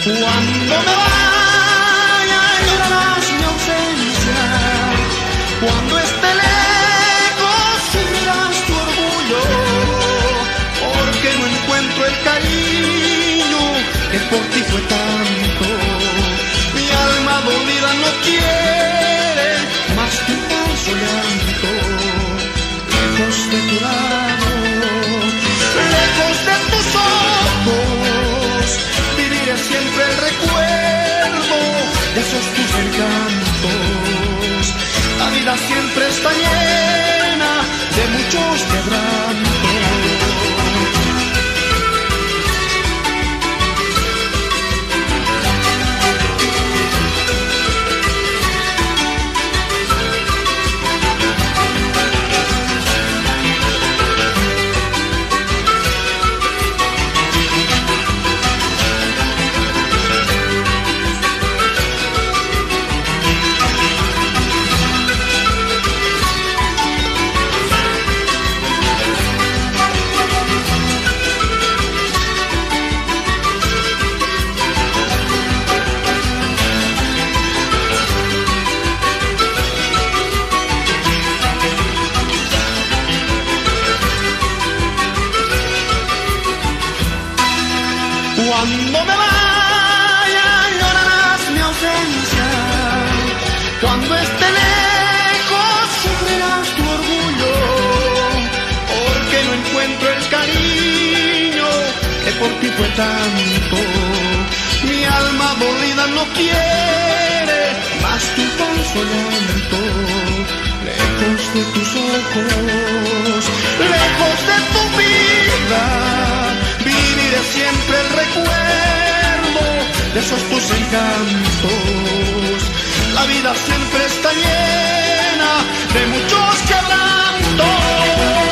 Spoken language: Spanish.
Cuando me vaya llorarás mi ausencia, cuando esté lejos sufrirás tu orgullo, porque no encuentro el cariño que por ti fue tanto. Mi alma dolida no quiere más que un falso llanto, lejos de tu lado, lejos de tus ojos. Siempre el recuerdo de esos tus encantos. La vida siempre está llena de muchos quebrantos. Cuando me vaya llorarás mi ausencia, cuando esté lejos sufrirás tu orgullo, porque no encuentro el cariño que por ti fue tanto. Mi alma dolida no quiere más tu falso llanto, lejos de tus ojos, lejos de tu vida. Viviré siempre el recuerdo de esos tus encantos. La vida siempre está llena de muchos quebrantos.